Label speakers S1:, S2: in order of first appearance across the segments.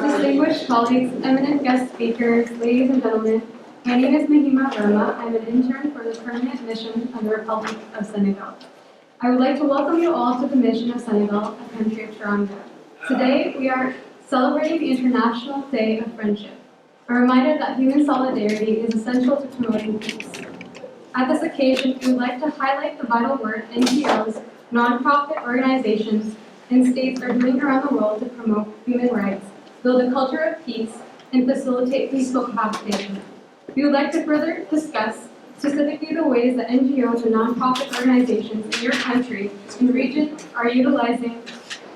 S1: Distinguished colleagues, eminent guest speakers, ladies and gentlemen, my name is Mahima Verma. I'm an intern for the Permanent Mission of the Republic of Senegal. I would like to welcome you all to the Mission of Senegal, a country of Toronto. Today, we are celebrating the International Day of Friendship, a reminder that human solidarity is essential to promoting peace. At this occasion, we would like to highlight the vital work NGOs, nonprofit organizations, and states are doing around the world to promote human rights, build a culture of peace, and facilitate peaceful cohabitation. We would like to further discuss specifically the ways that NGOs and nonprofit organizations in your country and region are utilizing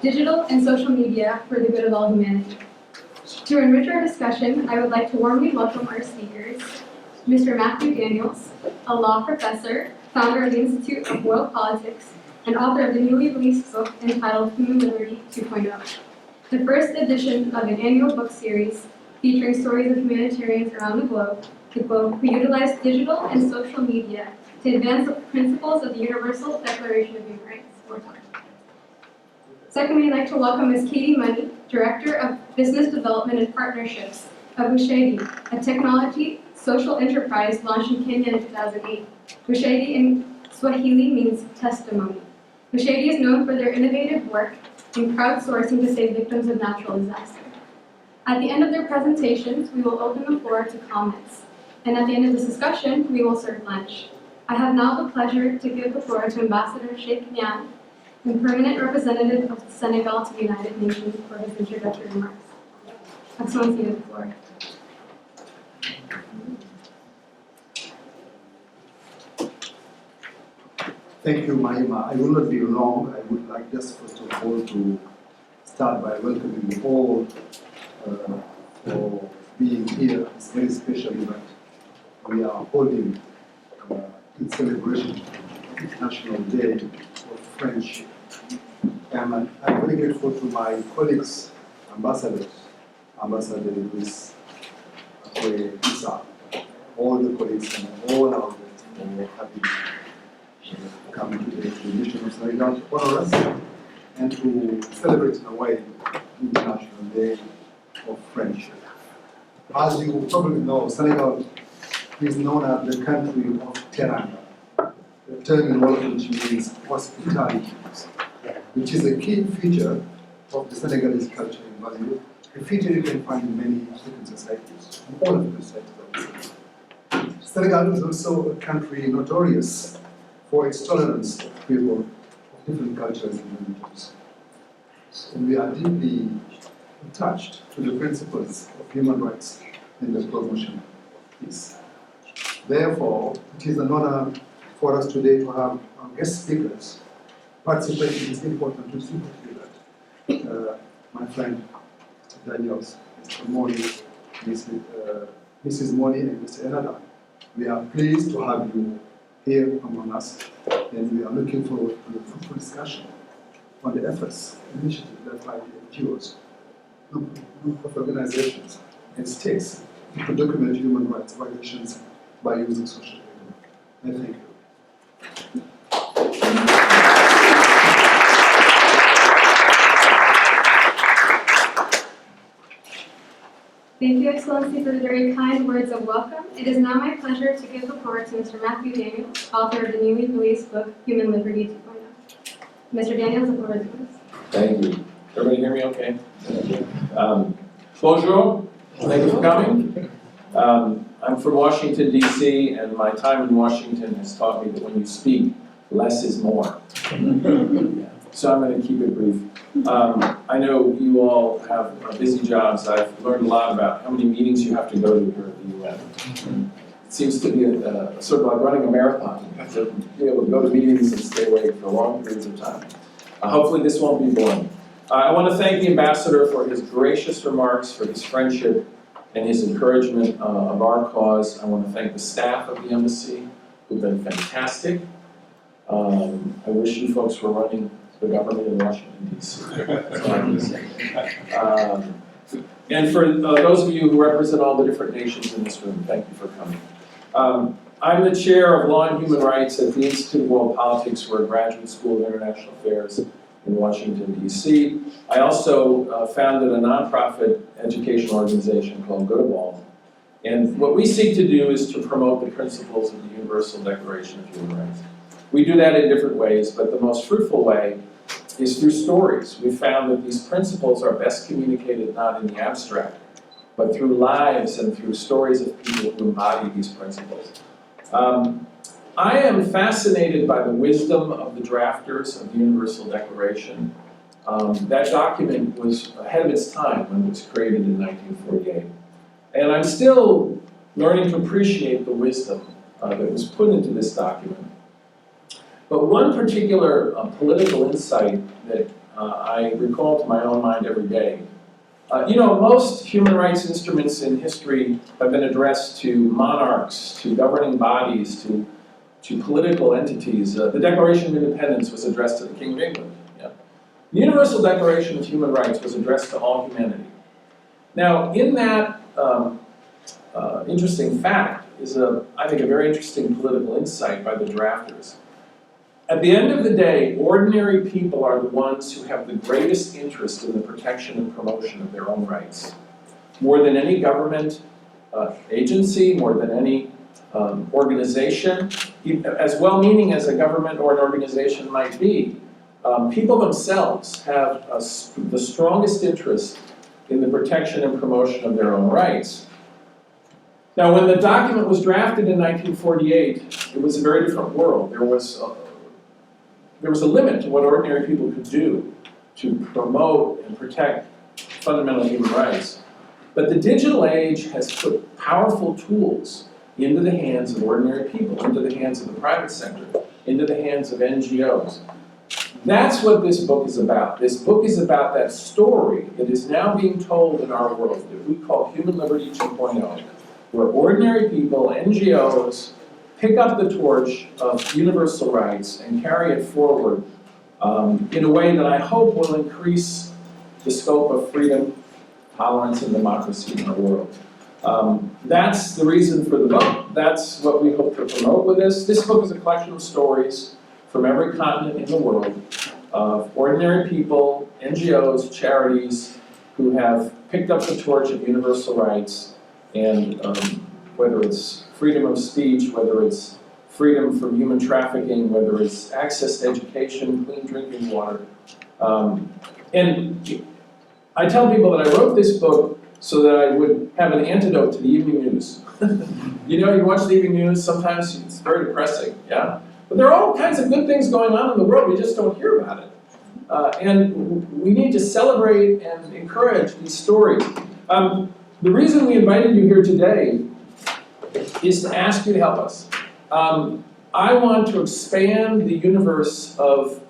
S1: digital and social media for the good of all humanity. To enrich our discussion, I would like to warmly welcome our speakers, Mr. Matthew Daniels, a law professor, founder of the Institute of World Politics, and author of the newly released book entitled Human Liberty 2.0, the first edition of an annual book series featuring stories of humanitarians around the globe who utilize digital and social media to advance the principles of the Universal Declaration of Human Rights, or DOC. Secondly, I'd like to welcome Ms. Katy Money, Director of Business Development and Partnerships of Ushahidi, a technology social enterprise launched in Kenya in 2008. Ushahidi in Swahili means testimony. Ushahidi is known for their innovative work in crowdsourcing to save victims of natural disaster. At the end of their presentations, we will open the floor to comments. And at the end of this discussion, we will serve lunch. I have now the pleasure to give the floor to Ambassador Sheikh Nyan, the permanent representative of Senegal to the United Nations, for his introductory remarks. Excellency, the floor.
S2: Thank you, Mahima. I will not be long. I would like just first of all to start by welcoming you all for being here. It's very special event. We are holding in celebration of International Day of Friendship. And I'm very grateful to my colleagues, ambassadors, Ambassador Luis, Isa, all the colleagues and all our guests for having come today to the Mission of Senegal to honor us and to celebrate in a way International Day of Friendship. As you probably know, Senegal is known as the country of Teranga, the term in Wolof which means hospitality, which is a key feature of the Senegalese culture and value, a feature you can find in many African societies, in all of the societies. Senegal is also a country notorious for its tolerance of people of different cultures and religions. And we are deeply attached to the principles of human rights and the promotion of peace. Therefore, it is an honor for us today to have our guest speakers participate in this important activity that my friend Mr. Daniels, Mr. Moni, Mrs. Moni, and Mr. Enada. We are pleased to have you here among us, and we are looking forward to a fruitful discussion on the efforts and initiatives led by the NGOs, group of organizations, and states to document human rights violations by using social media. I thank you.
S1: Thank you, Excellency, for the very kind words of welcome. It is now my pleasure to give the floor to Mr. Matthew Daniels, author of the newly released book, Human Liberty 2.0. Mr. Daniels, the floor is yours.
S3: Thank you. Everybody hear me okay? Bonjour. Thank you for coming. I'm from Washington, D.C., and my time in Washington has taught me that when you speak, less is more. So I'm going to keep it brief. I know you all have busy jobs. I've learned a lot about how many meetings you have to go to here at the UN. It seems to be a sort of like running a marathon. You have to be able to go to meetings and stay awake for long periods of time. Hopefully this won't be boring. I want to thank the ambassador for his gracious remarks, for his friendship, and his encouragement of our cause. I want to thank the staff of the embassy, who've been fantastic. I wish you folks were running the government in Washington, D.C. That's all I'm going to say. And for those of you who represent all the different nations in this room, thank you for coming. I'm the chair of Law and Human Rights at the Institute of World Politics. We're a graduate school of international affairs. in Washington, D.C. I also founded a nonprofit educational organization called Good of All. And what we seek to do is to promote the principles of the Universal Declaration of Human Rights. We do that in different ways, but the most fruitful way is through stories. We found that these principles are best communicated not in the abstract, but through lives and through stories of people who embody these principles. I am fascinated by the wisdom of the drafters of the Universal Declaration. That document was ahead of its time when it was created in 1948. And I'm still learning to appreciate the wisdom that was put into this document. But one particular political insight that I recall to my own mind every day. Most human rights instruments in history have been addressed to monarchs, to governing bodies, to political entities. The Declaration of Independence was addressed to the King of England. Yeah. The Universal Declaration of Human Rights was addressed to all humanity. Now, in that interesting fact is, I think, a very interesting political insight by the drafters. At the end of the day, ordinary people are the ones who have the greatest interest in the protection and promotion of their own rights. More than any government agency, more than any organization, as well-meaning as a government or an organization might be, people themselves have the strongest interest in the protection and promotion of their own rights. Now, when the document was drafted in 1948, it was a very different world. There was a limit to what ordinary people could do to promote and protect fundamental human rights. But the digital age has put powerful tools into the hands of ordinary people, into the hands of the private sector, into the hands of NGOs. That's what this book is about. This book is about that story that is now being told in our world that we call Human Liberty 2.0, where ordinary people, NGOs, pick up the torch of universal rights and carry it forward in a way that I hope will increase the scope of freedom, tolerance, and democracy in our world. That's the reason for the book. That's what we hope to promote with this. This book is a collection of stories from every continent in the world of ordinary people, NGOs, charities, who have picked up the torch of universal rights, and whether it's freedom of speech, whether it's freedom from human trafficking, whether it's access to education, clean drinking water. And I tell people that I wrote this book so that I would have an antidote to the evening news. You watch the evening news, sometimes it's very depressing, yeah? But there are all kinds of good things going on in the world, we just don't hear about it. And we need to celebrate and encourage these stories. The reason we invited you here today is to ask you to help us. I want to expand the universe of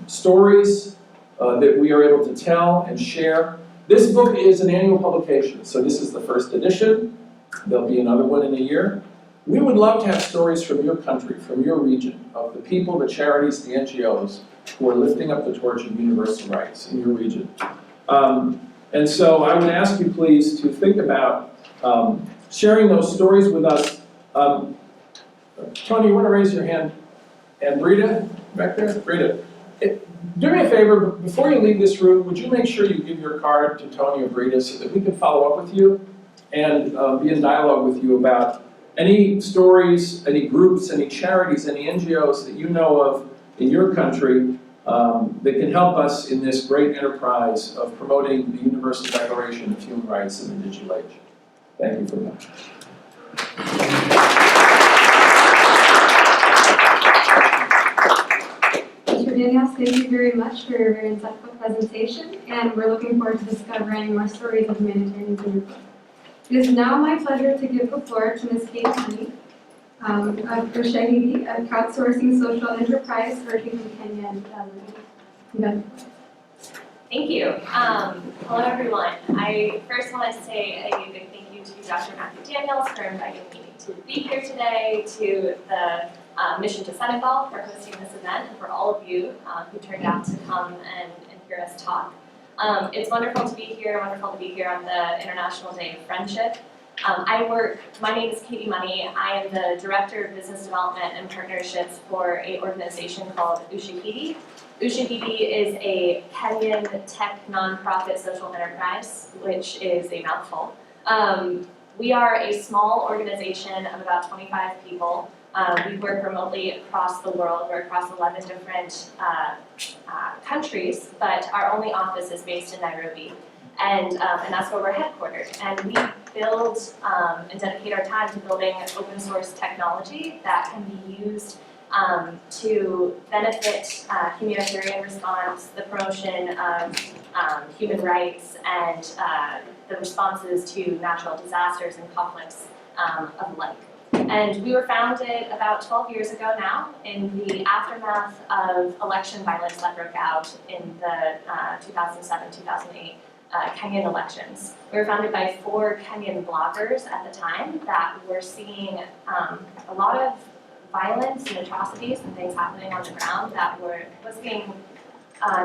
S3: stories that we are able to tell and share. This book is an annual publication, so this is the first edition. There'll be another one in a year. We would love to have stories from your country, from your region, of the people, the charities, the NGOs who are lifting up the torch of universal rights in your region. And so I would ask you please to think about sharing those stories with us. Tony, you want to raise your hand? And Rita, back there? Rita, do me a favor, before you leave this room, would you make sure you give your card to Tony or Rita so that we can follow up with you and be in dialogue with you about any stories, any groups, any charities, any NGOs that you know of in your country that can help us in this great enterprise of promoting the Universal Declaration of Human Rights in the digital age. Thank you very much.
S1: Mr. Daniels, thank you very much for your very insightful presentation, and we're looking forward to discovering more stories of humanitarian in your book. It is now my pleasure to give the floor to Ms. Katy Money of Ushahidi, a crowdsourcing social enterprise working in Kenya and Tanzania.
S4: Thank you. Hello, everyone. I first want to say a big thank you to Dr. Matthew Daniels for inviting me to be here today, to the Mission to Senegal for hosting this event, and for all of you who turned out to come and hear us talk. It's wonderful to be here on the International Day of Friendship. My name is Katy Money. I am the Director of Business Development and Partnerships for an organization called Ushahidi. Ushahidi is a Kenyan tech nonprofit social enterprise, which is a mouthful. We are a small organization of about 25 people. We work remotely across the world. We're across 11 different countries, but our only office is based in Nairobi. And that's where we're headquartered. And we build and dedicate our time to building open source technology that can be used to benefit humanitarian response, the promotion of human rights, and the responses to natural disasters and conflicts of like. And we were founded about 12 years ago now in the aftermath of election violence that broke out in the 2007-2008 Kenyan elections. We were founded by 4 Kenyan bloggers at the time that were seeing a lot of violence and atrocities and things happening on the ground that was being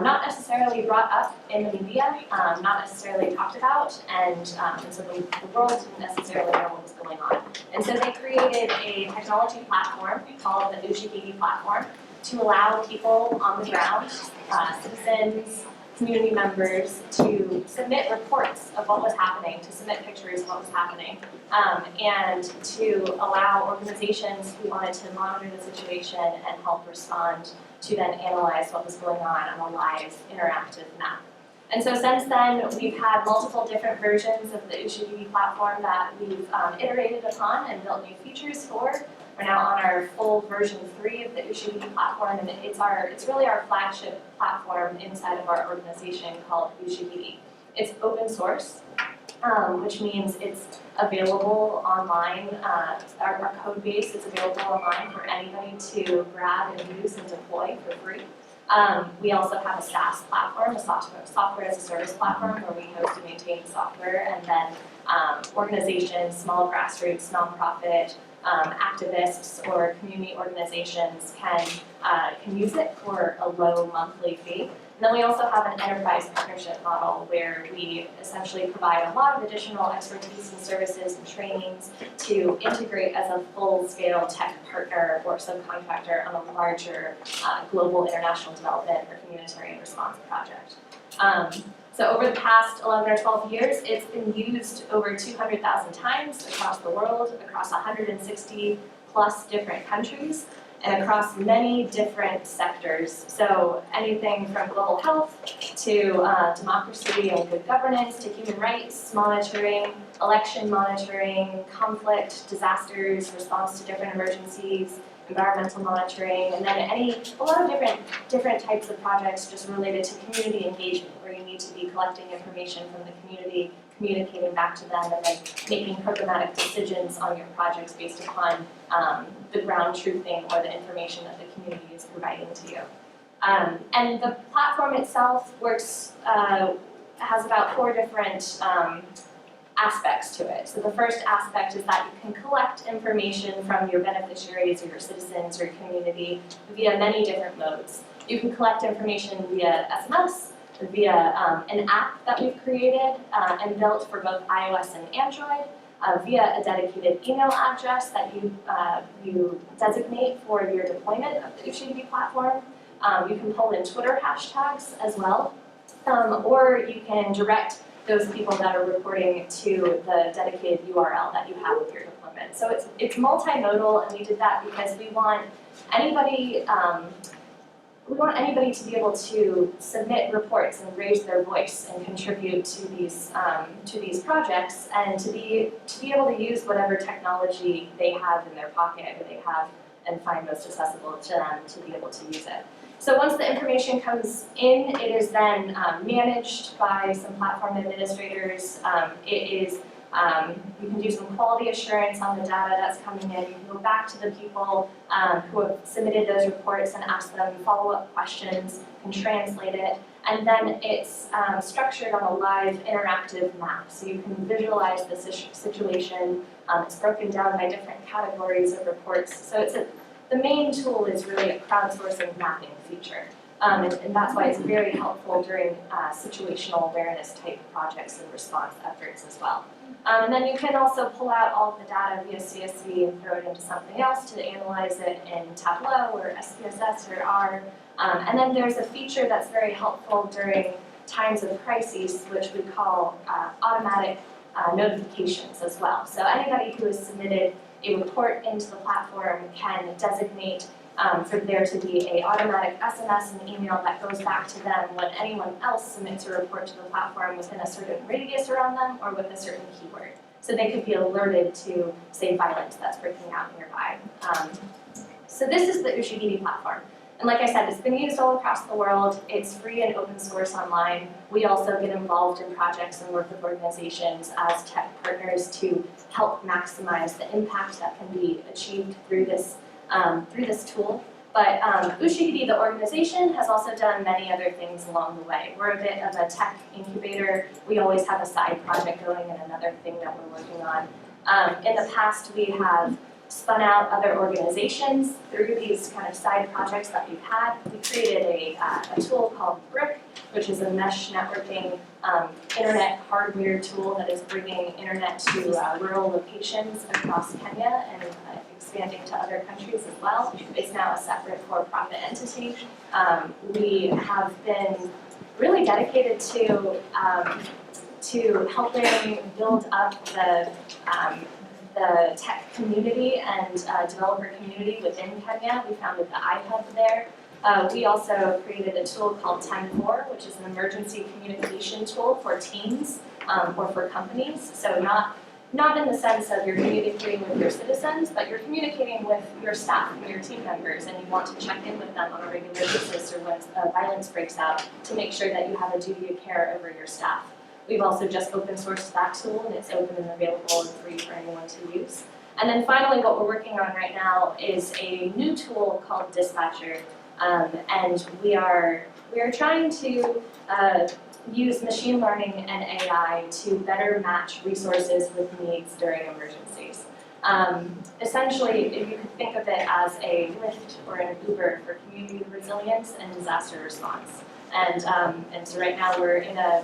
S4: not necessarily brought up in the media, not necessarily talked about, and so the world didn't necessarily know what was going on. And so they created a technology platform called the Ushahidi platform to allow people on the ground, citizens, community members, to submit reports of what was happening, to submit pictures of what was happening, and to allow organizations who wanted to monitor the situation and help respond to then analyze what was going on a live interactive map. And so since then, we've had multiple different versions of the Ushahidi platform that we've iterated upon and built new features for. We're now on our full version 3 of the Ushahidi platform, and it's really our flagship platform inside of our organization called Ushahidi. It's open source, which means it's available online. Our code base is available online for anybody to grab and use and deploy for free. We also have a SaaS platform, a software as a service platform, where we host and maintain the software, and then organizations, small grassroots, nonprofit, activists, or community organizations can use it for a low monthly fee. And then we also have an enterprise partnership model where we essentially provide a lot of additional expertise and services and trainings to integrate as a full-scale tech partner or subcontractor on a larger global international development or humanitarian response project. So over the past 11 or 12 years, it's been used over 200,000 times across the world, across 160 plus different countries, and across many different sectors. So anything from global health to democracy and good governance to human rights monitoring, election monitoring, conflict, disasters, response to different emergencies, environmental monitoring, and then a lot of different types of projects just related to community engagement, where you need to be collecting information from the community, communicating back to them, and then making programmatic decisions on your projects based upon the ground truthing or the information that the community is providing to you. And the platform itself works, has about 4 different aspects to it. So the first aspect is that you can collect information from your beneficiaries or your citizens or your community via many different modes. You can collect information via SMS, via an app that we've created and built for both iOS and Android, via a dedicated email address that you designate for your deployment of the Ushahidi platform. You can pull in Twitter hashtags as well, or you can direct those people that are reporting to the dedicated URL that you have with your deployment. So it's multimodal, and we did that because we want anybody to be able to submit reports and raise their voice and contribute to these projects, and to be able to use whatever technology they have in their pocket or they have and find most accessible to them to be able to use it. So once the information comes in, it is then managed by some platform administrators. You can do some quality assurance on the data that's coming in. You can go back to the people who have submitted those reports and ask them follow-up questions, and translate it. And then it's structured on a live interactive map. So you can visualize the situation. It's broken down by different categories of reports. So the main tool is really a crowdsourcing mapping feature. And that's why it's very helpful during situational awareness type projects and response efforts as well. And then you can also pull out all of the data via CSV and throw it into something else to analyze it in Tableau or SPSS or R. And then there's a feature that's very helpful during times of crises, which we call automatic notifications as well. So anybody who has submitted a report into the platform can designate for there to be an automatic SMS and email that goes back to them when anyone else submits a report to the platform within a certain radius around them or with a certain keyword. So they could be alerted to, say, violence that's breaking out nearby. So this is the Ushahidi platform. And like I said, it's been used all across the world. It's free and open source online. We also get involved in projects and work with organizations as tech partners to help maximize the impact that can be achieved through this tool. But Ushahidi, the organization, has also done many other things along the way. We're a bit of a tech incubator. We always have a side project going and another thing that we're working on. In the past, we have spun out other organizations through these kind of side projects that we've had. We created a tool called Brick, which is a mesh networking internet hardware tool that is bringing internet to rural locations across Kenya and expanding to other countries as well. It's now a separate for-profit entity. We have been really dedicated to helping build up the tech community and developer community within Kenya. We founded the iHub there. We also created a tool called 10-4, which is an emergency communication tool for teams or for companies. So not in the sense of you're communicating with your citizens, but you're communicating with your staff and your team members, and you want to check in with them on a regular basis or when violence breaks out to make sure that you have a duty of care over your staff. We've also just open sourced that tool, and it's open and available and free for anyone to use. And then finally, what we're working on right now is a new tool called Dispatcher, and we are trying to use machine learning and AI to better match resources with needs during emergencies. Essentially, if you could think of it as a Lyft or an Uber for community resilience and disaster response. And so right now we're in a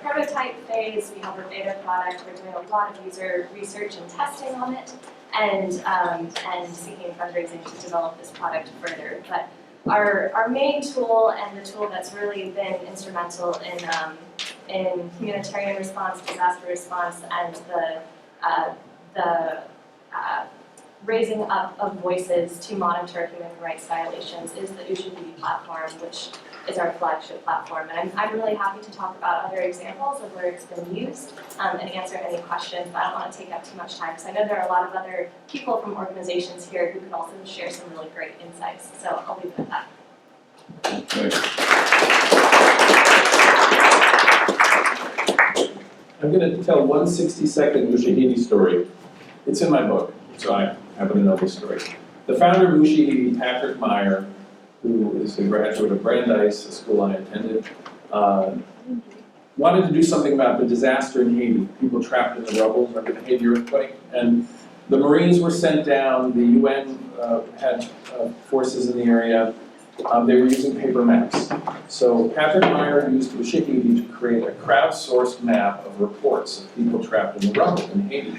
S4: prototype phase. We have a beta product. We're doing a lot of user research and testing on it, and seeking fundraising to develop this product further. But our main tool and the tool that's really been instrumental in humanitarian response, disaster response, and the raising up of voices to monitor human rights violations is the Ushahidi platform, which is our flagship platform. And I'm really happy to talk about other examples of where it's been used and answer any questions, but I don't want to take up too much time because I know there are a lot of other people from organizations here who could also share some really great insights. So I'll leave it at that.
S3: I'm going to tell one 60-second Ushahidi story. It's in my book, so I happen to know this story. The founder of Ushahidi, Patrick Meyer, who is a graduate of Brandeis, a school I attended, wanted to do something about the disaster in Haiti, people trapped in the rubble after the Haiti earthquake. And the Marines were sent down, the UN had forces in the area. They were using paper maps. So Patrick Meyer used Ushahidi to create a crowdsourced map of reports of people trapped in the rubble in Haiti.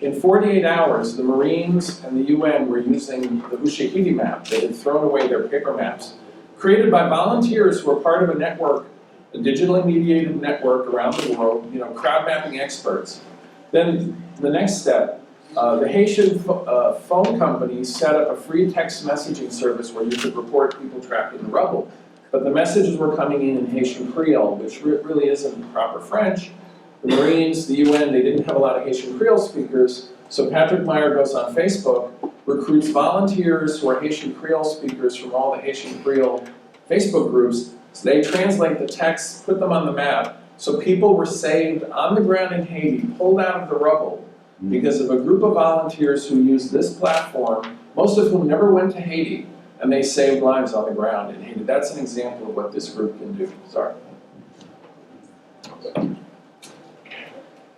S3: In 48 hours, the Marines and the UN were using the Ushahidi map. They had thrown away their paper maps, created by volunteers who were part of a network, a digitally mediated network around the world, crowd mapping experts. Then the next step, the Haitian phone companies set up a free text messaging service where you could report people trapped in the rubble. But the messages were coming in Haitian Creole, which really isn't proper French. The Marines, the UN, they didn't have a lot of Haitian Creole speakers, so Patrick Meyer goes on Facebook, recruits volunteers who are Haitian Creole speakers from all the Haitian Creole Facebook groups. So they translate the text, put them on the map, so people were saved on the ground in Haiti, pulled out of the rubble, because of a group of volunteers who used this platform, most of whom never went to Haiti, and they saved lives on the ground in Haiti. That's an example of what this group can do. Sorry.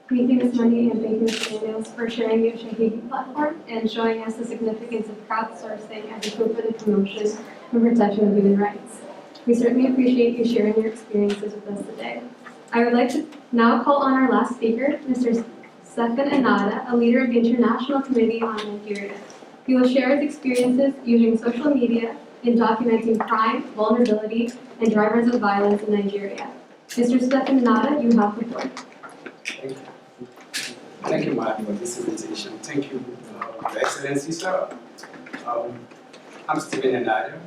S1: Thank you, Ms. Money, and thank you, Mr. Daniels, for sharing the Ushahidi platform and showing us the significance of crowdsourcing as a tool for the promotion and protection of human rights. We certainly appreciate you sharing your experiences with us today. I would like to now call on our last speaker, Mr. Stefan Enada, a leader of the International Committee on Nigeria. He will share his experiences using social media in documenting crime, vulnerability, and drivers of violence in Nigeria. Mr. Stephen Enada, you have the floor.
S5: Thank you. Thank you, Mark, for this invitation. Thank you, Your Excellency, sir. I'm Stephen Enada.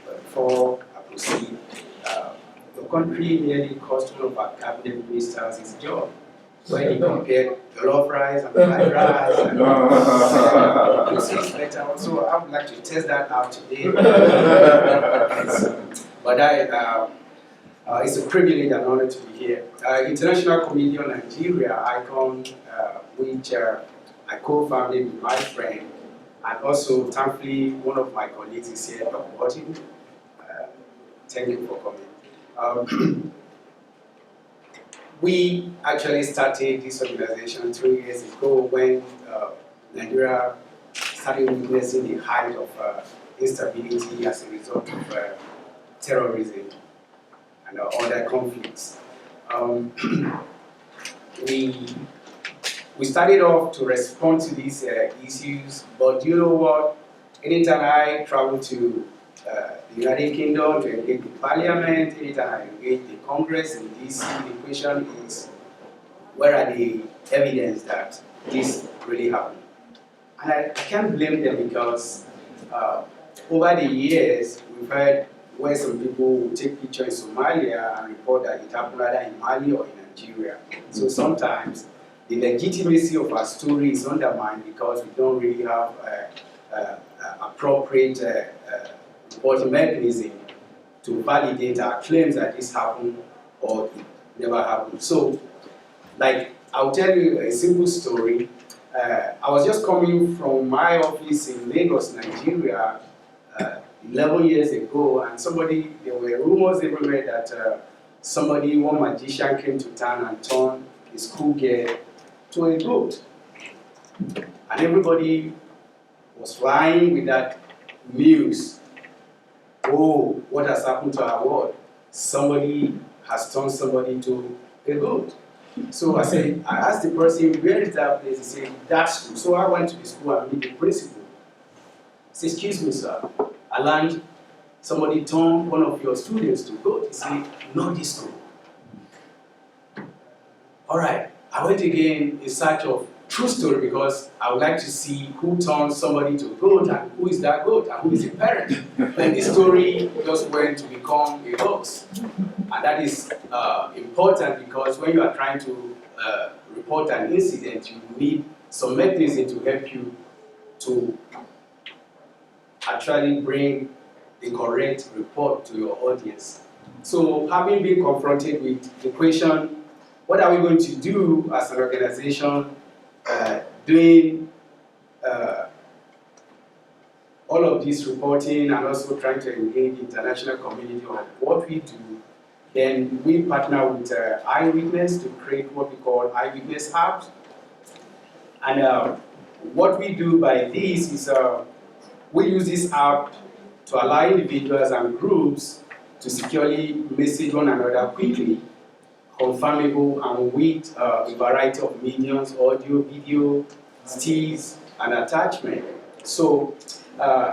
S5: Before I proceed, the country nearly cost one of our cabinet ministers his job when he compared jollof rice and fried rice and it's better. So I would like to test that out today. But it's a privilege and honor to be here. International Committee on Nigeria, ICON, which I co-founded with my friend, and also thankfully one of my colleagues is here, Dr. Martin. Thank you for coming. We actually started this organization 3 years ago when Nigeria started witnessing the height of instability as a result of terrorism and other conflicts. We started off to respond to these issues, but you know what? Anytime I travel to the United Kingdom to engage the Parliament, anytime I engage the Congress in DC, the question is, where are the evidence that this really happened? And I can't blame them because over the years, we've heard where some people will take pictures in Somalia and report that it happened either in Mali or in Nigeria. So sometimes the legitimacy of our story is undermined because we don't really have appropriate reporting mechanism to validate our claims that this happened or it never happened. So, like, I'll tell you a simple story. I was just coming from my office in Lagos, Nigeria, 11 years ago, and there were rumors everywhere that one magician came to town and turned a schoolgirl to a goat. And everybody was flying with that news. Oh, what has happened to our world? Somebody has turned somebody to a goat. So I asked the person, where is that place? He said, that school. So I went to the school and met the principal. He said, excuse me, sir. I learned somebody turned one of your students to goat. He said, not this school. All right. I went again in search of true story because I would like to see who turned somebody to goat and who is that goat and who is the parent. Then the story just went to become a hoax. And that is important because when you are trying to report an incident, you need some mechanism to help you to actually bring the correct report to your audience. So having been confronted with the question, what are we going to do as an organization doing all of this reporting and also trying to engage the international community on what we do, then we partner with Eyewitness to create what we call Eyewitness apps. And what we do by this is we use this app to allow individuals and groups to securely message one another quickly, confirmable and with a variety of mediums, audio, video, stills, and attachment. So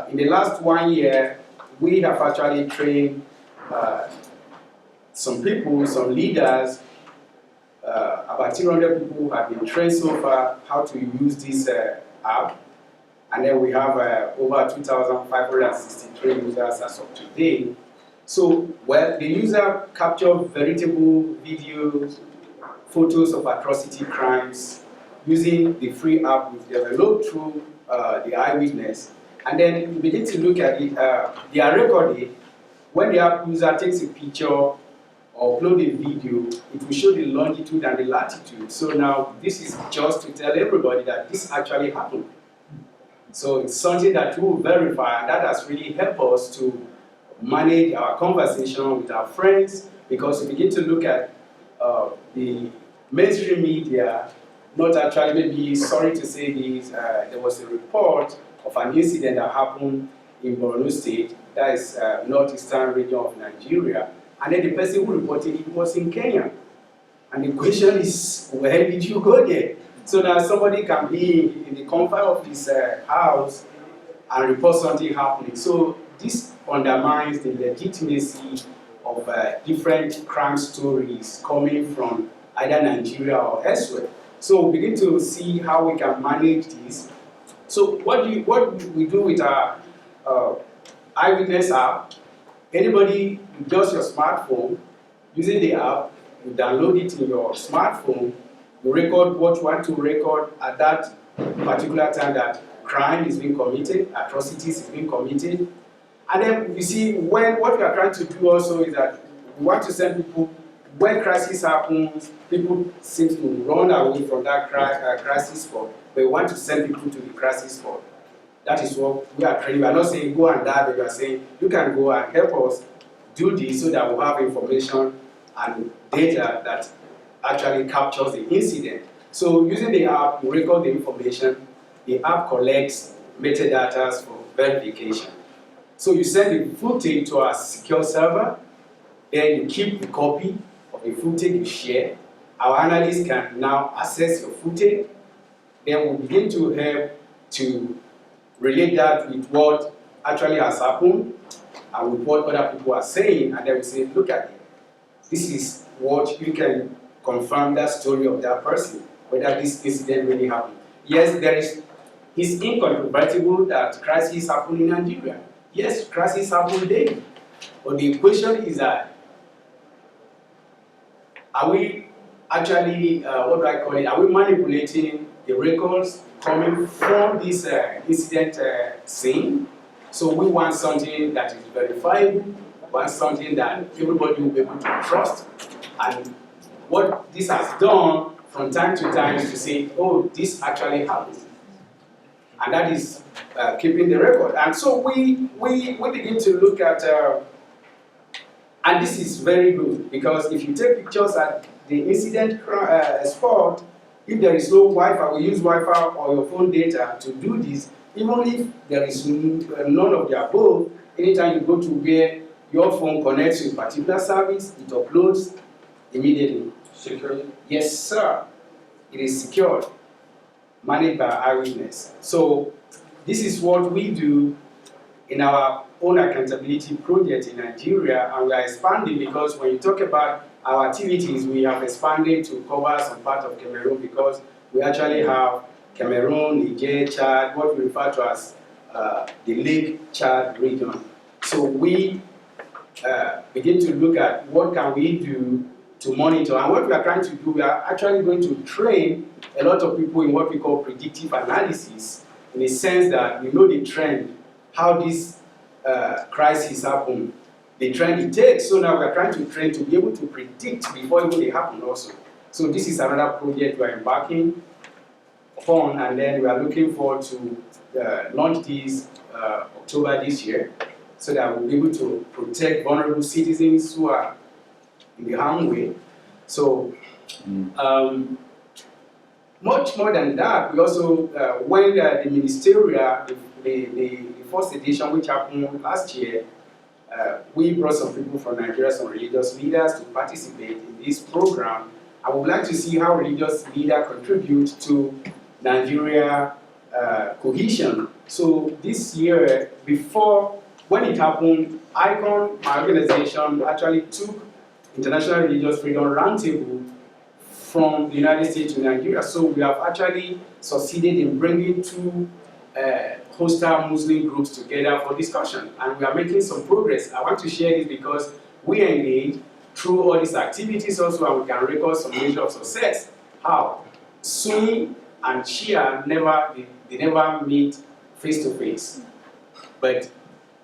S5: in the last 1 year, we have actually trained some people, some leaders, about 300 people who have been trained so far how to use this app. And then we have over 2,563 users as of today. So, well, the user captures veritable videos, photos of atrocity crimes using the free app we've developed through the Eyewitness. And then you begin to look at it, they are recorded. When the app user takes a picture or upload a video, it will show the longitude and the latitude. So now this is just to tell everybody that this actually happened. So it's something that we will verify, and that has really helped us to manage our conversation with our friends, because we begin to look at the mainstream media, not actually, maybe, sorry to say this, there was a report of an incident that happened in Borno State, that is northeastern region of Nigeria, and then the person who reported it was in Kenya. And the question is, where did you go there? So now somebody can be in the comfort of his house and report something happening. So this undermines the legitimacy of different crime stories coming from either Nigeria or elsewhere. So we begin to see how we can manage this. So what we do with our Eyewitness app, anybody with just your smartphone, using the app, you download it in your smartphone, you record what you want to record at that particular time that crime is being committed, atrocities is being committed. And then you see, what we are trying to do also is that we want to send people, when crisis happens, people seem to run away from that crisis spot, but we want to send people to the crisis spot. That is what we are training. We are not saying go and die, but we are saying you can go and help us do this so that we'll have information and data that actually captures the incident. So using the app, you record the information, the app collects metadata for verification. So you send the footage to our secure server, then you keep the copy of the footage you share. Our analysts can now access your footage. Then we begin to help to relate that with what actually has happened and with what other people are saying, and then we say, look at it. This is what you can confirm that story of that person, whether this incident really happened. Yes, it's incontrovertible that crises happen in Nigeria. Yes, crises happen daily. But the question is that, are we actually, are we manipulating the records coming from this incident scene? So we want something that is verifiable, want something that everybody will be able to trust. And what this has done from time to time is to say, oh, this actually happened. And that is keeping the record. And so we begin to look at, and this is very good, because if you take pictures at the incident spot, if there is no Wi-Fi, we use Wi-Fi or your phone data to do this. Even if there is none of the above, anytime you go to where your phone connects to a particular service, it uploads immediately.
S3: Security?
S5: Yes, sir. It is secured, managed by Eyewitness. So this is what we do in our own accountability project in Nigeria, and we are expanding because when you talk about our activities, we have expanded to cover some part of Cameroon because we actually have Cameroon, Niger, Chad, what we refer to as the Lake Chad region. So we begin to look at what can we do to monitor, and what we are trying to do, we are actually going to train a lot of people in what we call predictive analysis, in the sense that we know the trend, how this crisis happen, the trend it takes. So now we are trying to train to be able to predict before even they happen also. So this is another project we are embarking upon, and then we are looking forward to launch this October this year, so that we'll be able to protect vulnerable citizens who are in the harm way. So much more than that, we also, when the ministerial, the first edition which happened last year, we brought some people from Nigeria, some religious leaders to participate in this program. I would like to see how religious leaders contribute to Nigeria cohesion. So this year, when it happened, ICON, my organization, actually took International Religious Freedom Roundtable from the United States to Nigeria. So we have actually succeeded in bringing two hostile Muslim groups together for discussion, and we are making some progress. I want to share this because we engage through all these activities also, and we can record some measure of success. How? Sunni and Shia never meet face to face, but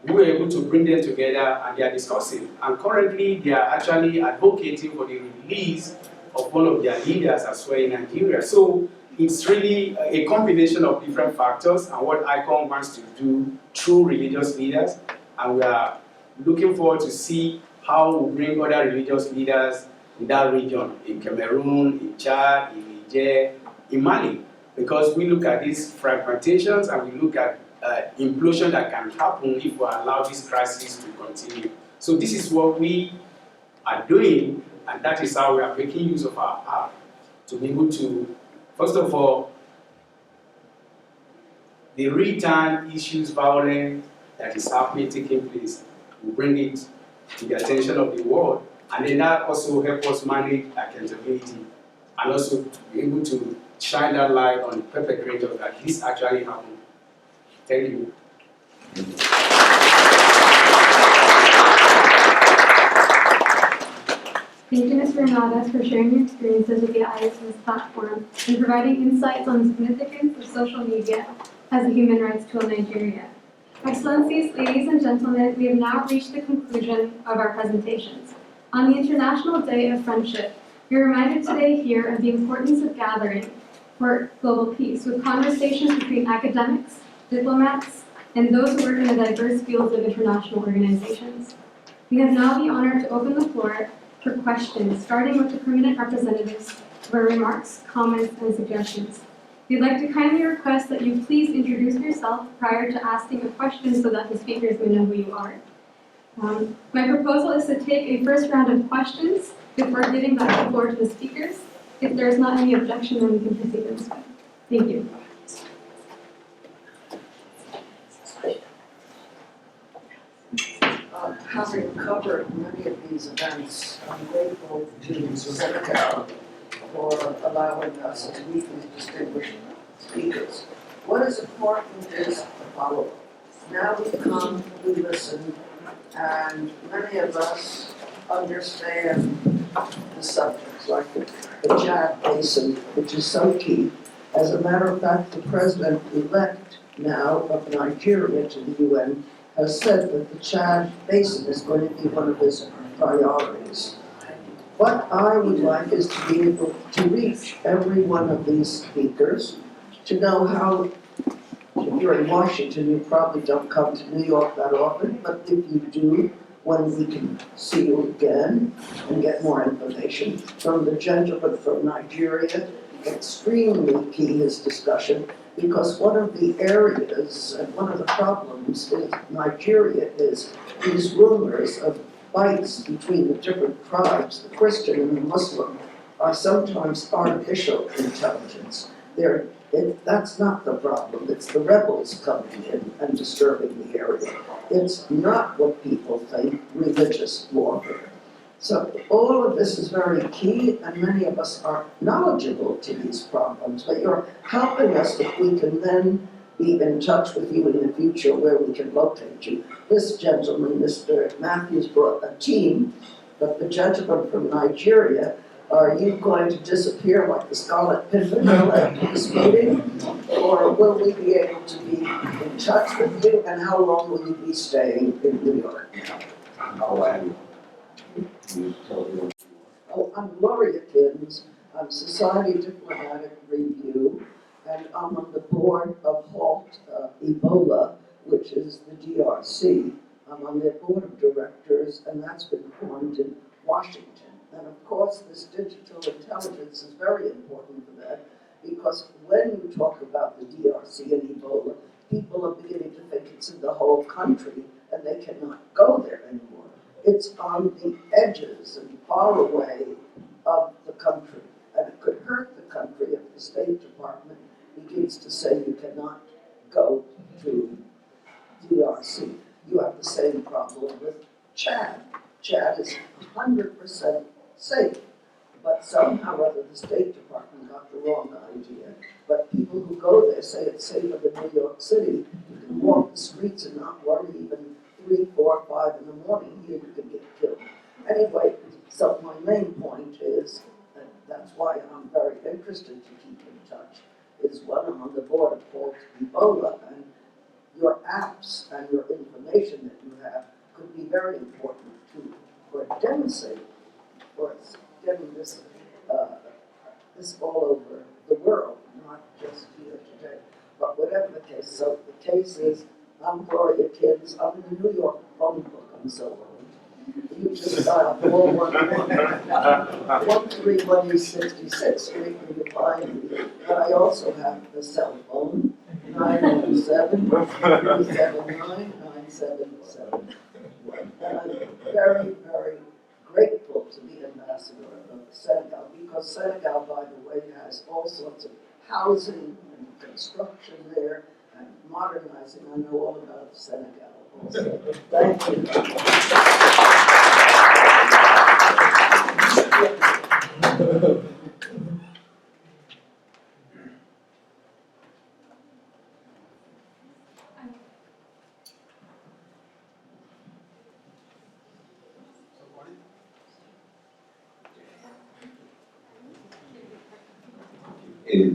S5: we were able to bring them together and they are discussing. And currently they are actually advocating for the release of one of their leaders as well in Nigeria. So it's really a combination of different factors and what ICON wants to do through religious leaders. And we are looking forward to see how we bring other religious leaders in that region, in Cameroon, in Chad, in Niger, in Mali. Because we look at these fragmentations and we look at implosion that can happen if we allow this crisis to continue. So this is what we are doing, and that is how we are making use of our app to be able to, first of all, the real-time issues, violence, that is happening, taking place, we bring it to the attention of the world, and then that also helps us manage accountability, and also to be able to shine that light on the perpetrators that this actually happened. Thank you.
S1: Thank you, Mr. Enada, for sharing your experiences with the ISM's platform and providing insights on the significance of social media as a human rights tool in Nigeria. Excellencies, ladies and gentlemen, we have now reached the conclusion of our presentations. On the International Day of Friendship, we are reminded today here of the importance of gathering for global peace with conversations between academics, diplomats, and those who work in the diverse fields of international organizations. We have now the honor to open the floor for questions, starting with the permanent representatives for remarks, comments, and suggestions. We'd like to kindly request that you please introduce yourself prior to asking a question so that the speakers may know who you are. My proposal is to take a first round of questions before giving back the floor to the speakers. If there is not any objection, then we can proceed this way. Thank you.
S6: Having covered many of these events, I'm grateful to Senegal for allowing us to meet these distinguished speakers. What is important is the follow-up. Now we come, we listen, and many of us understand the subjects, like the Chad Basin, which is so key. As a matter of fact, the president-elect now of Nigeria to the UN has said that the Chad Basin is going to be one of his priorities. What I would like is to be able to reach every one of these speakers, to know how, if you're in Washington, you probably don't come to New York that often, but if you do, when we can see you again and get more information. From the gentleman from Nigeria, extremely key his discussion, because one of the areas and one of the problems in Nigeria is these rumors of fights between the different tribes, the Christian and the Muslim, are sometimes artificial intelligence. That's not the problem, it's the rebels coming in and disturbing the area. It's not what people think, religious warfare. So all of this is very key, and many of us are knowledgeable to these problems, but you're helping us if we can then be in touch with you in the future where we can locate you. This gentleman, Mr. Matthews, brought a team, but the gentleman from Nigeria, are you going to disappear like the Scarlet Pimpernel at this meeting? Or will we be able to be in touch with you, and how long will you be staying in New York? Oh, I'm Gloria Kins. I'm Society Diplomatic Review, and I'm on the board of HALT Ebola, which is the DRC. I'm on their board of directors, and that's been formed in Washington. And of course, this digital intelligence is very important for that, because when you talk about the DRC and Ebola, people are beginning to think it's in the whole country, and they cannot go there anymore. It's on the edges and far away of the country, and it could hurt the country if the State Department begins to say you cannot go to DRC. You have the same problem with Chad. Chad is 100% safe, but somehow or other the State Department got the wrong idea. But people who go there say it's safer than New York City. You can walk the streets and not worry even 3, 4, 5 in the morning. Here you can get killed. Anyway, so my main point is, and that's why I'm very interested to keep in touch, is when I'm on the board of HALT Ebola, and your apps and your information that you have could be very important too for demonstrating, for getting this all over the world, not just here today. But whatever the case, so the case is, I'm Gloria Kins, I'm in the New York phone book, I'm so old. You just dial 411-131-66 Street and you find me. But I also have the cell phone, 917-379-9771. And I'm very, very grateful to the ambassador of Senegal, because Senegal, by the way, has all sorts of housing and construction there and modernizing. I know all about Senegal, Thank you.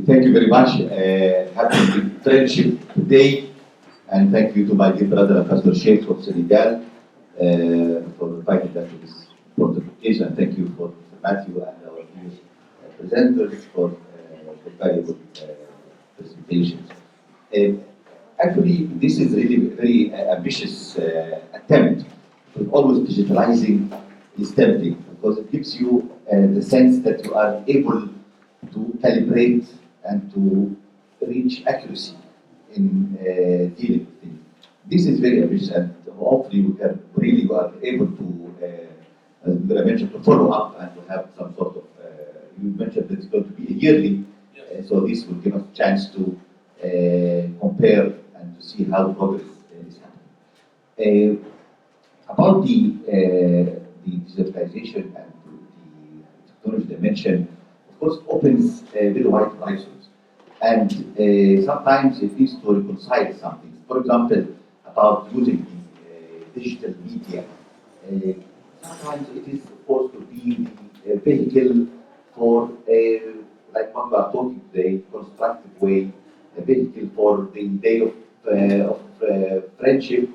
S7: Thank you very much. Happy Friendship Day, and thank you to my dear brother Pastor Sheikh of Senegal for inviting us to this important occasion. And thank you for Matthew and our dear presenters for valuable presentations. Actually, this is really a very ambitious attempt. Always digitalizing is tempting because it gives you the sense that you are able to calibrate and to reach accuracy in dealing with things. This is very ambitious, and hopefully we can really are able to, as I mentioned, to follow up and to have some sort of. You mentioned that it's going to be a yearly, so this will give us a chance to compare and to see how progress is happening. About the digitalization and the technology dimension, of course, opens very wide horizons, and sometimes it needs to reconcile something. For example, about using the digital media. Sometimes it is supposed to be the vehicle for, like what we are talking today, constructive way, a vehicle for the day of friendship.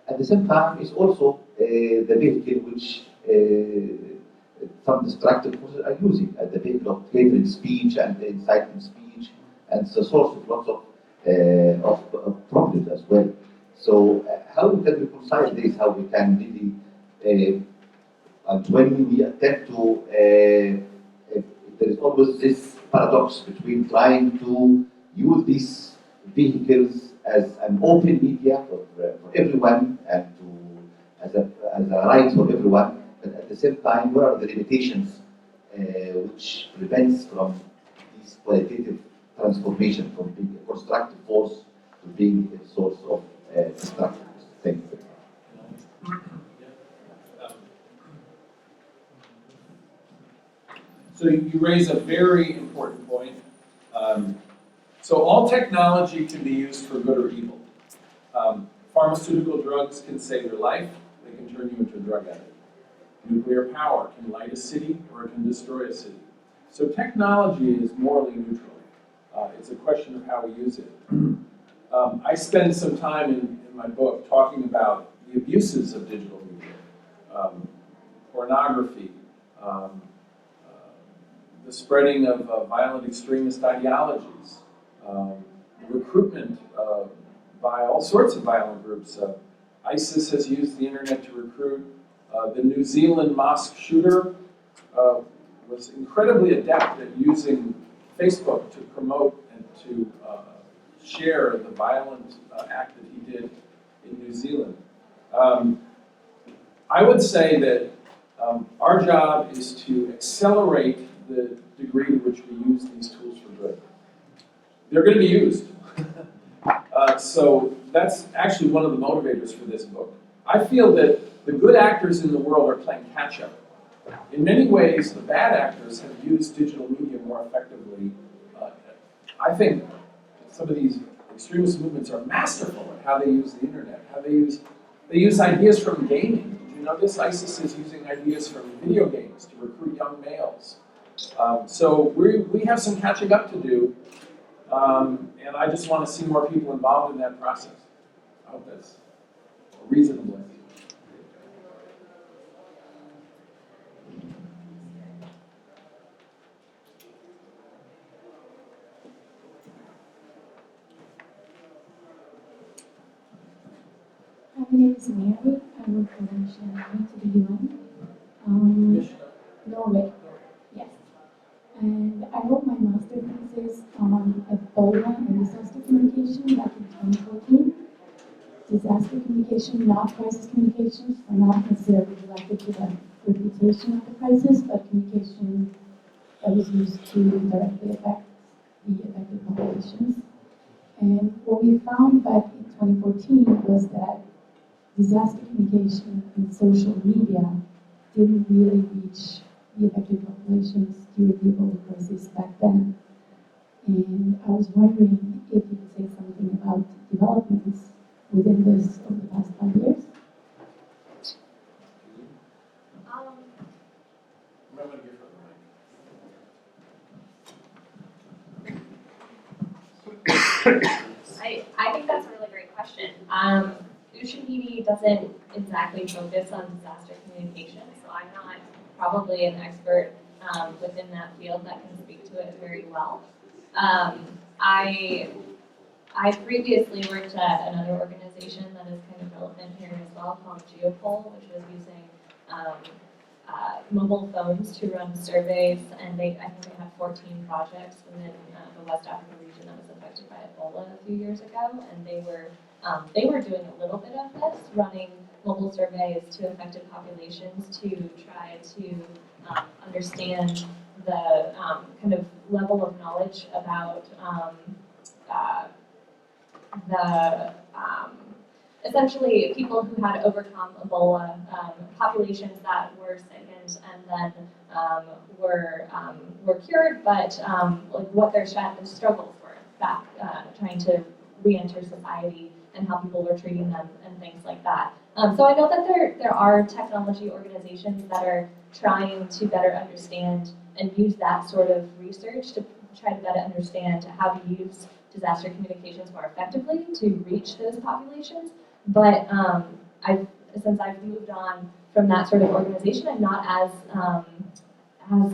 S7: At the same time, it's also the vehicle which some destructive forces are using as the vehicle of hatred speech and inciting speech, and it's a source of lots of problems as well. So how we can reconcile this, how we can really, and when we attempt to, there is always this paradox between trying to use these vehicles as an open media for everyone and as a right for everyone, but at the same time, what are the limitations which prevents from this qualitative transformation from being a constructive force to being a source of destructive? Thank you.
S3: So you raise a very important point. So all technology can be used for good or evil. Pharmaceutical drugs can save your life, they can turn you into a drug addict. Nuclear power can light a city or it can destroy a city. So technology is morally neutral. It's a question of how we use it. I spend some time in my book talking about the abuses of digital media, pornography, the spreading of violent extremist ideologies, recruitment by all sorts of violent groups. ISIS has used the internet to recruit. The New Zealand mosque shooter was incredibly adept at using Facebook to promote and to share the violent act that he did in New Zealand. I would say that our job is to accelerate the degree to which we use these tools for good. They're going to be used. So that's actually one of the motivators for this book. I feel that the good actors in the world are playing catch-up. In many ways, the bad actors have used digital media more effectively. I think some of these extremist movements are masterful at how they use the internet, how they use ideas from gaming. Did you notice ISIS is using ideas from video games to recruit young males? So we have some catching up to do, and I just want to see more people involved in that process. I hope that's reasonable.
S8: My name is Mary. I work for the Mission to the UN. Norway, yes. And I wrote my master's thesis on Ebola and disaster communication back in 2014. Disaster communication, not crisis communications, are not necessarily related to the reputation of the crisis, but communication that was used to directly affect the affected populations. And what we found back in 2014 was that disaster communication and social media didn't really reach the affected populations during the Ebola crisis back then. And I was wondering if you could say something about developments within this over the past 5 years.
S4: I think that's a really great question. Ushahidi doesn't exactly focus on disaster communication, so I'm not probably an expert within that field that can speak to it very well. I previously worked at another organization that is kind of relevant here as well, called Geopol, which was using mobile phones to run surveys, and I think they had 14 projects within the West African region that was affected by Ebola a few years ago, and they were doing a little bit of this, running mobile surveys to affected populations to try to understand the kind of level of knowledge about essentially people who had overcome Ebola, populations that were sickened and then were cured, but like what their struggles were back, trying to re-enter society and how people were treating them and things like that. So I know that there are technology organizations that are trying to better understand and use that sort of research to try to better understand how to use disaster communications more effectively to reach those populations. But since I've moved on from that sort of organization, I'm not as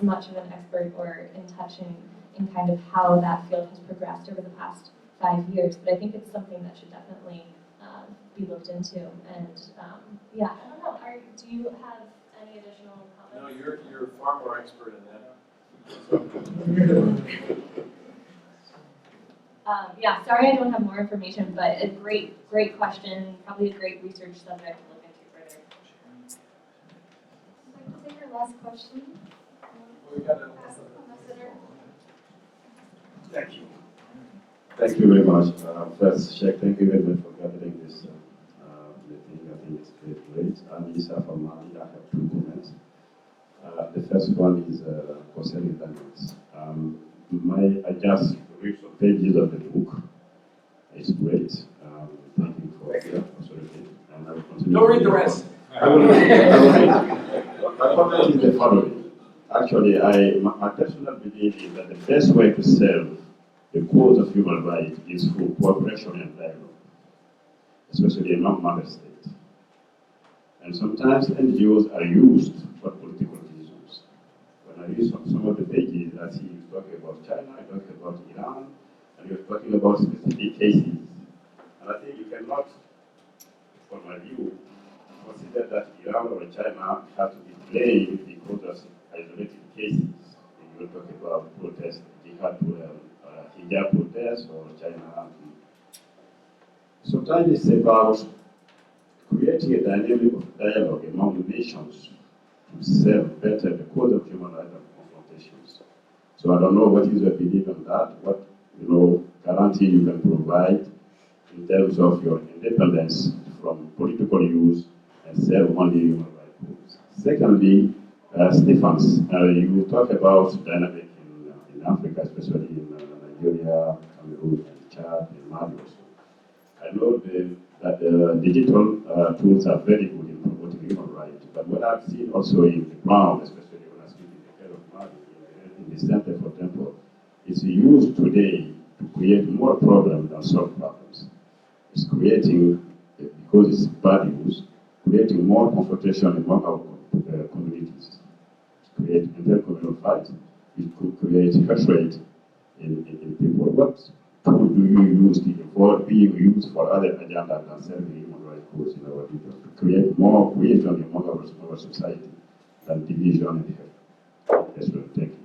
S4: much of an expert or in touch in kind of how that field has progressed over the past 5 years. But I think it's something that should definitely be looked into. And yeah, I don't know. Do you have any additional comments?
S3: No, you're far more expert in that.
S4: Yeah, sorry I don't have more information, but a great question, probably a great research subject to look into further.
S1: I'd like to take your last question.
S3: We got a-
S1: Ambassador.
S5: Thank you.
S9: Thank you very much. First, Sheikh, thank you very much for gathering this meeting. I think it's great. I'm Isa from Mali. I have 2 comments. The first one is concerning Daniels. I just read some pages of the book. It's great. Thank you for absolutely. And I will continue.
S3: Don't read the rest.
S9: I will read. My comment is the following. Actually, my personal belief is that the best way to serve the cause of human rights is through cooperation and dialogue, especially among member states. And sometimes NGOs are used for political reasons. When I read some of the pages, I see you talking about China, you talking about Iran, and you're talking about specific cases. And I think you cannot, from my view, consider that Iran or China have to be blamed because of isolated cases. You're talking about protests, jihad, hijab protests, or China. Sometimes it's about creating a dynamic of dialogue among the nations to serve better the cause of human rights and confrontations. So I don't know what is your belief on that, what guarantee you can provide in terms of your independence from political use and serve only human rights cause. Secondly, Stephens, you talk about dynamic in Africa, especially in Nigeria, Cameroon, and Chad, and Mali also. I know that the digital tools are very good in promoting human rights, but what I've seen also in the ground, especially when I speak in the care of Mali, in the Center for Temple, is used today to create more problems than solve problems. It's creating, because it's bad use, creating more confrontation among our communities. Create intercommunal fight, it could create hatred in people. What tool do you use to avoid being used for other agendas than serving human rights cause in our region to create more cohesion among our society than division and hate? Yes, well, thank you.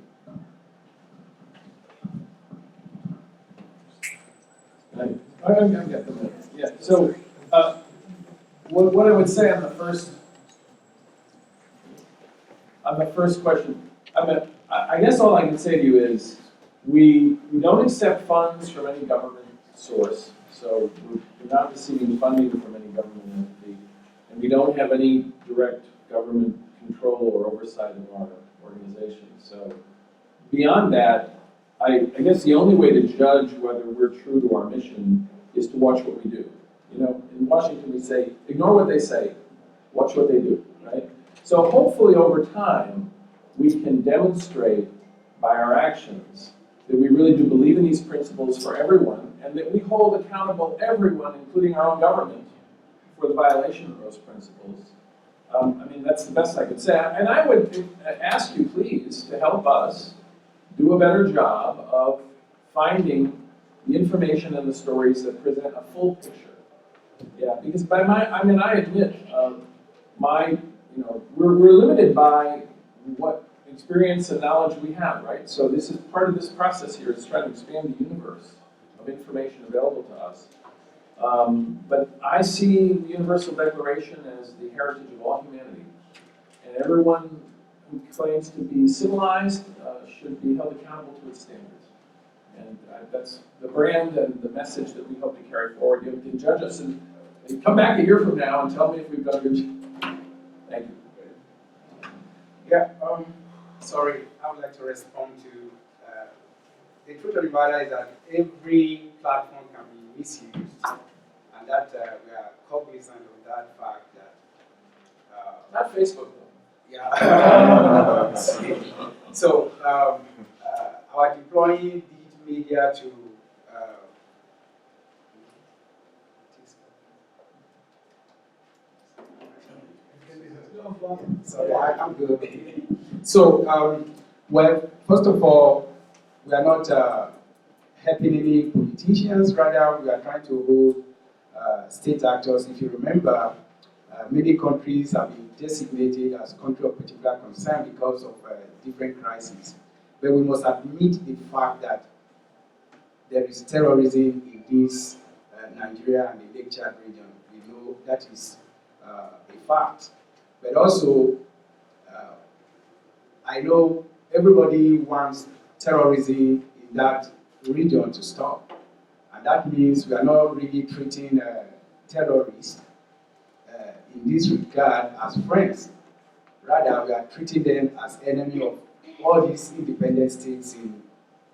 S3: I'm getting them. Yeah. So, what I would say on the first question, I guess all I can say to you is we don't accept funds from any government source. So we're not receiving funding from any government entity. And we don't have any direct government control or oversight of our organization. So beyond that, I guess the only way to judge whether we're true to our mission is to watch what we do. You know, in Washington we say, ignore what they say, watch what they do, right? So hopefully over time, we can demonstrate by our actions that we really do believe in these principles for everyone, and that we hold accountable everyone, including our own government, for the violation of those principles. I mean, that's the best I could say. And I would ask you, please, to help us do a better job of finding the information and the stories that present a full picture. Yeah, because by I admit, we're limited by what experience and knowledge we have, right? So this is part of this process here is trying to expand the universe of information available to us. But I see the Universal Declaration as the heritage of all humanity. And everyone who claims to be civilized should be held accountable to its standards. And that's the brand and the message that we hope to carry forward. You can judge us and come back a year from now and tell me if we've done a good job. Thank you.
S5: Yeah, sorry, I would like to respond to, the truth of the matter is that every platform can be misused, and that we are cognizant of that fact that.
S3: Not Facebook, though.
S5: Yeah. So, our deploying digital media to sorry, I'm good. So, well, first of all, we are not helping any politicians, rather we are trying to hold state actors. If you remember, many countries have been designated as country of particular concern because of different crises. But we must admit the fact that there is terrorism in this Nigeria and the Lake Chad region. We know that is a fact. But also, I know everybody wants terrorism in that region to stop. And that means we are not really treating terrorists in this regard as friends. Rather, we are treating them as enemy of all these independent states in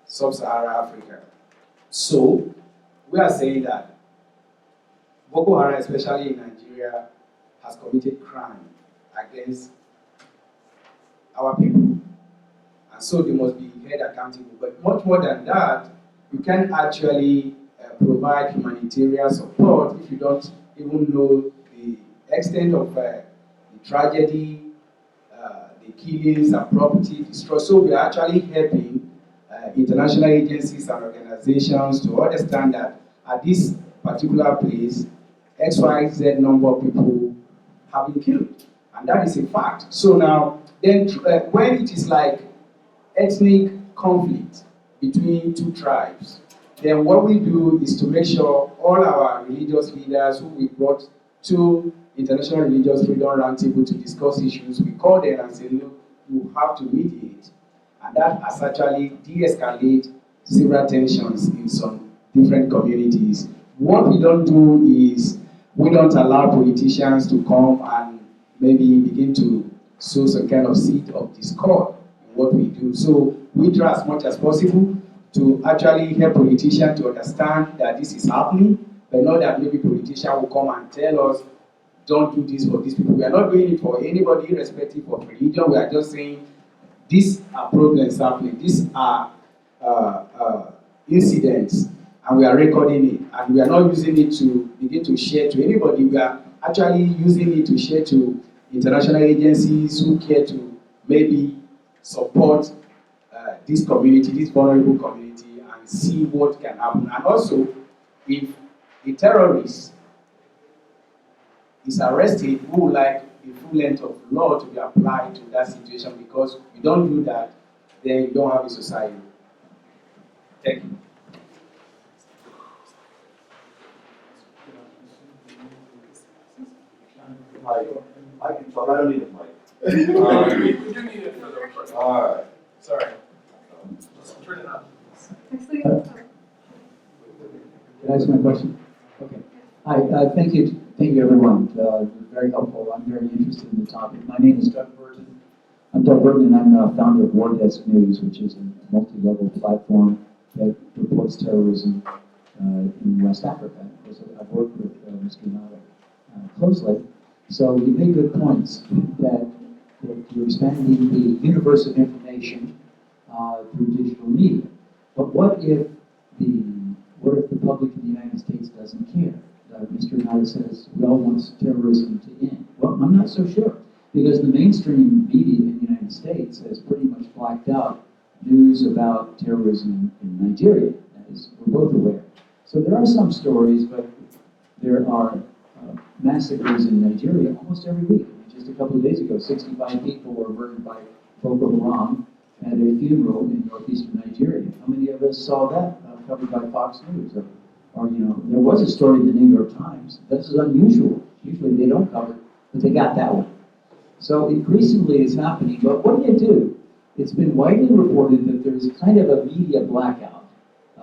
S5: sub-Saharan Africa. So, we are saying that Boko Haram, especially in Nigeria, has committed crime against our people. And so they must be held accountable. But much more than that, you can actually provide humanitarian support if you don't even know the extent of the tragedy, the killings and property destroyed. So we are actually helping international agencies and organizations to understand that at this particular place, XYZ number of people have been killed. And that is a fact. So now, then when it is like ethnic conflict between two tribes, then what we do is to make sure all our religious leaders who we brought to International Religious Freedom Roundtable to discuss issues, we call them and say, look, you have to mediate. And that has actually de-escalated several tensions in some different communities. What we don't do is, we don't allow politicians to come and maybe begin to sow some kind of seed of discord in what we do. So we try as much as possible to actually help politicians to understand that this is happening, but not that maybe politicians will come and tell us, don't do this for these people. We are not doing it for anybody, irrespective of religion. We are just saying, these are problems happening. These are incidents, and we are recording it. And we are not using it to begin to share to anybody. We are actually using it to share to international agencies who care to maybe support this community, this vulnerable community, and see what can happen. And also, if a terrorist is arrested, we would like the full length of law to be applied to that situation, because if you don't do that, then you don't have a society. Thank you.
S7: I can talk, I don't need a mic.
S3: We do need it for the first.
S7: All right.
S3: Sorry. Just turn it on.
S1: Actually,
S10: Can I ask my question? Okay. Hi, thank you Thank you, everyone. Very helpful. I'm very interested in the topic. My name is Doug Burton. I'm Doug Burton, and I'm founder of War Desk News, which is a multi-level platform that reports terrorism in West Africa. Of course, I've worked with Mr. Enada closely. So you made good points that you're expanding the universe of information through digital media. But what if the public in the United States doesn't care? Mr. Enada says we all want terrorism to end. Well, I'm not so sure, because the mainstream media in the United States has pretty much blacked out news about terrorism in Nigeria, as we're both aware. So there are some stories, but there are massacres in Nigeria almost every week. Just a couple of days ago, 65 people were murdered by Boko Haram at a funeral in northeastern Nigeria. How many of us saw that covered by Fox News? Or, there was a story in the New York Times. This is unusual. Usually they don't cover it, but they got that one. So increasingly it's happening, but what do? It's been widely reported that there's kind of a media blackout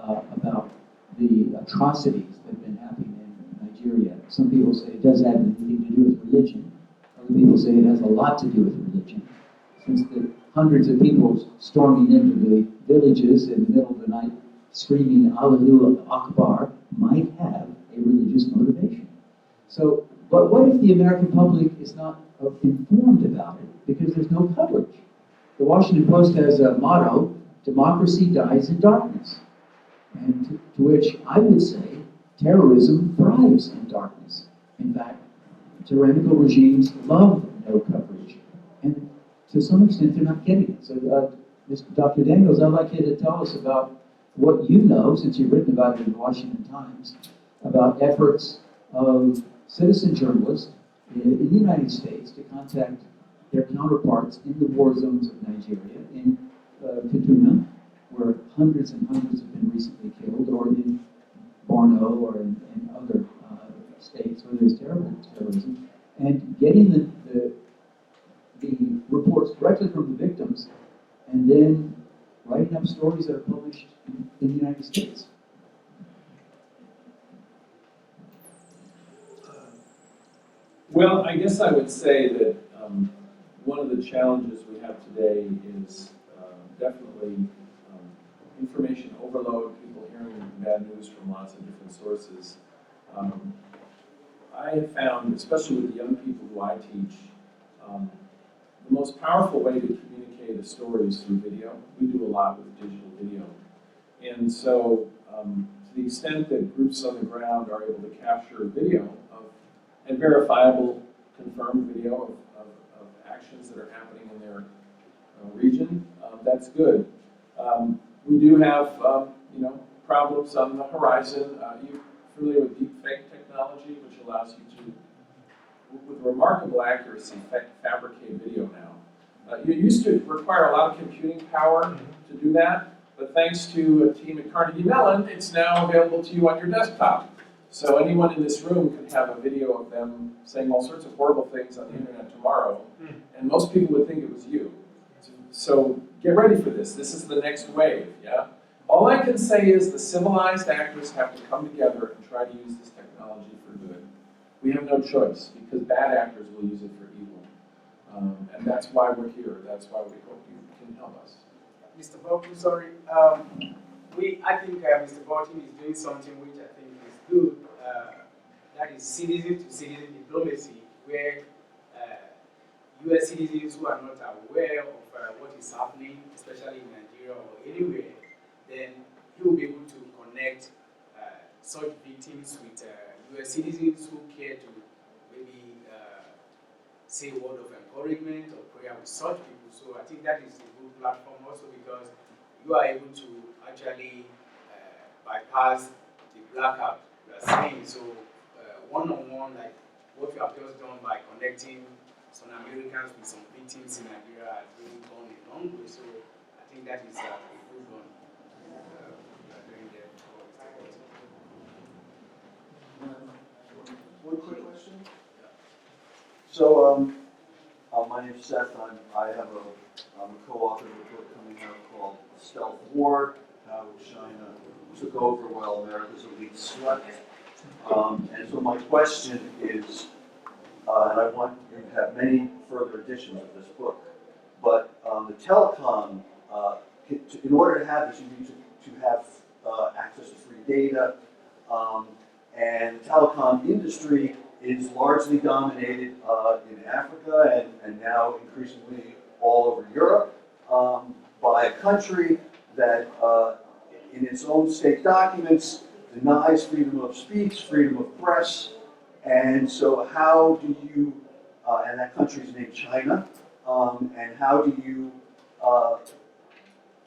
S10: about the atrocities that have been happening in Nigeria. Some people say it doesn't have anything to do with religion. Other people say it has a lot to do with religion. Since the hundreds of people storming into the villages in the middle of the night screaming Allahu Akbar might have a religious motivation. So, but what if the American public is not informed about it because there's no coverage? The Washington Post has a motto, democracy dies in darkness. And to which I would say, terrorism thrives in darkness. In fact, tyrannical regimes love no coverage. And to some extent, they're not getting it. So, Dr. Daniels, I'd like you to tell us about what you know, since you've written about it in the Washington Times, about efforts of citizen journalists in the United States to contact their counterparts in the war zones of Nigeria, in Kaduna, where hundreds and hundreds have been recently killed, or in Borno, or in other states where there's terrible terrorism, and getting the reports directly from the victims, and then writing up stories that are published in the United States.
S3: Well, I guess I would say that one of the challenges we have today is definitely information overload, people hearing bad news from lots of different sources. I have found, especially with the young people who I teach, the most powerful way to communicate a story is through video. We do a lot with digital video. And so, to the extent that groups on the ground are able to capture video and verifiable, confirmed video of actions that are happening in their region, that's good. We do have, problems on the horizon. You're familiar with deepfake technology, which allows you to, with remarkable accuracy, fabricate video now. You used to require a lot of computing power to do that, but thanks to a team at Carnegie Mellon, it's now available to you on your desktop. So anyone in this room could have a video of them saying all sorts of horrible things on the internet tomorrow, and most people would think it was you. So get ready for this. This is the next wave, yeah? All I can say is the civilized actors have to come together and try to use this technology for good. We have no choice, because bad actors will use it for evil. And that's why we're here. That's why we hope you can help us.
S5: Mr. Bolton, sorry. I think Mr. Bolton is doing something which I think is good. That is citizen-to-citizen diplomacy, where U.S. citizens who are not aware of what is happening, especially in Nigeria or anywhere, then he will be able to connect such victims with U.S. citizens who care to maybe say a word of encouragement or prayer with such people. So I think that is a good platform also, because you are able to actually bypass the blackout you are saying. So one-on-one, like what you have just done by connecting some Americans with some victims in Nigeria has really gone a long way. So I think that is a good one.
S11: One quick question. So, my name's Seth. I'm a co-author of a book coming out called Stealth War: How China Took Over While America's Elite Slept. And so my question is, and I want you to have many further editions of this book, but the telecom, in order to have this, you need to have access to free data, and the telecom industry is largely dominated in Africa and now increasingly all over Europe by a country that in its own state documents denies freedom of speech, freedom of press, and so how do you, and that country's named China, and how do you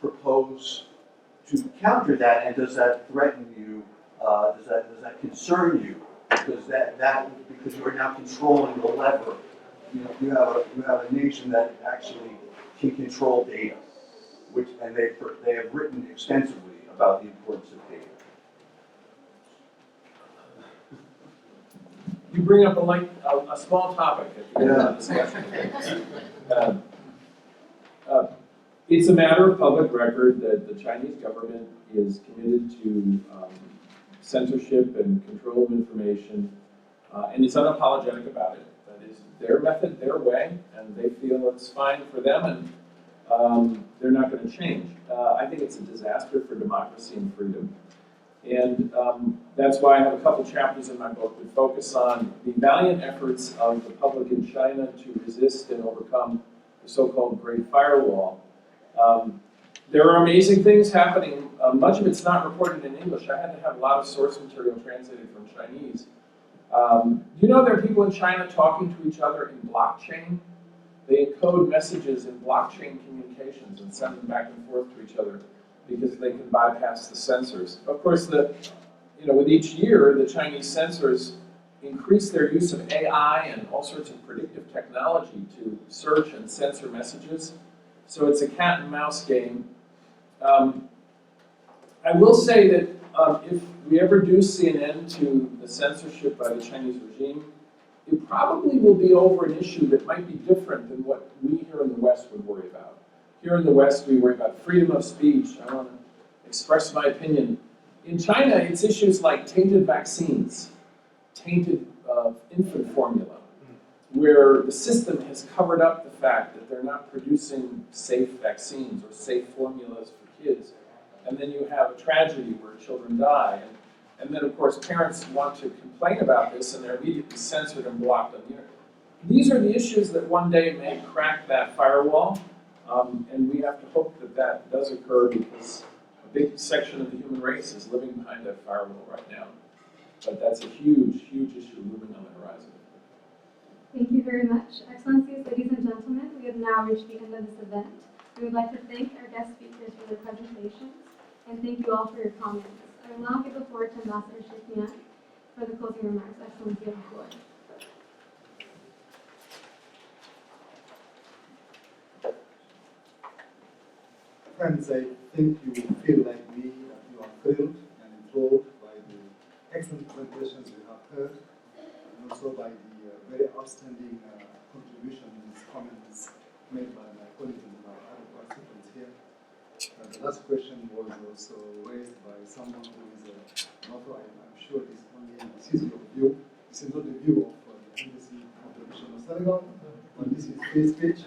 S11: propose to counter that, and does that threaten you, does that concern you? Because because you are now controlling the lever. You have a nation that actually can control data, and they have written extensively about the importance of data.
S3: You bring up a small topic at the end of the discussion. It's a matter of public record that the Chinese government is committed to censorship and control of information, and it's unapologetic about it. That is their method, their way, and they feel it's fine for them, and they're not going to change. I think it's a disaster for democracy and freedom. And that's why I have a couple chapters in my book that focus on the valiant efforts of the public in China to resist and overcome the so-called Great Firewall. There are amazing things happening. Much of it's not reported in English. I had to have a lot of source material translated from Chinese. You know there are people in China talking to each other in blockchain? They encode messages in blockchain communications and send them back and forth to each other because they can bypass the censors. Of course, with each year, the Chinese censors increase their use of AI and all sorts of predictive technology to search and censor messages. So it's a cat and mouse game. I will say that if we ever do see an end to the censorship by the Chinese regime, it probably will be over an issue that might be different than what we here in the West would worry about. Here in the West, we worry about freedom of speech. I want to express my opinion. In China, it's issues like tainted vaccines, tainted infant formula, where the system has covered up the fact that they're not producing safe vaccines or safe formulas for kids. And then you have a tragedy where children die. And then, of course, parents want to complain about this, and they're immediately censored and blocked on the internet. These are the issues that one day may crack that firewall, and we have to hope that that does occur because a big section of the human race is living behind that firewall right now. But that's a huge, huge issue looming on the horizon.
S1: Thank you very much. Excellencies, ladies and gentlemen, we have now reached the end of this event. We would like to thank our guest speakers for their presentations, and thank you all for your comments. I will now give the floor to Ambassador Shekmian for the closing remarks. Excellency, you have the floor.
S2: Friends, I think you feel like me, that you are thrilled and enthralled by the excellent presentations we have heard, and also by the very outstanding contributions, comments made by my colleagues and my other participants here. The last question was also raised by someone who is an author. I'm sure this is your view. This is not the view of the Embassy of the Mission of Senegal, but this is free speech.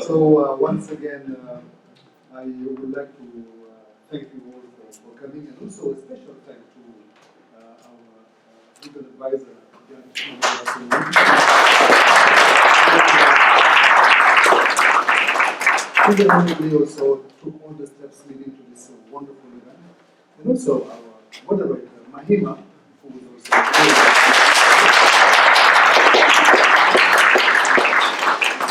S2: So once again, I would like to thank you all for coming, and also a special thank to our legal advisor, who also took all the steps leading to this wonderful event, and also our moderator, Mahima, who is also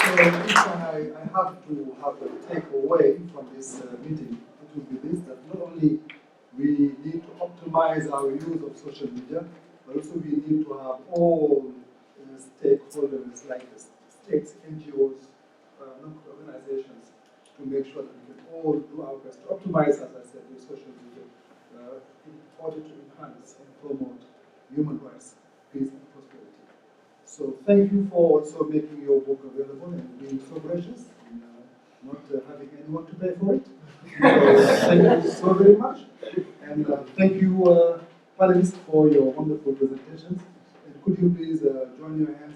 S2: So if I have to have a takeaway from this meeting, it will be this, that not only we need to optimize our use of social media, but also we need to have all stakeholders like the states, NGOs, non-profit organizations, to make sure that we can all do our best to optimize, as I said, the social media in order to enhance and promote human rights, peace and prosperity. So thank you for also making your book available and being so gracious and not having anyone to pay for it. Thank you so very much. And And thank you, panelists, for your wonderful presentations. And could you please join your hands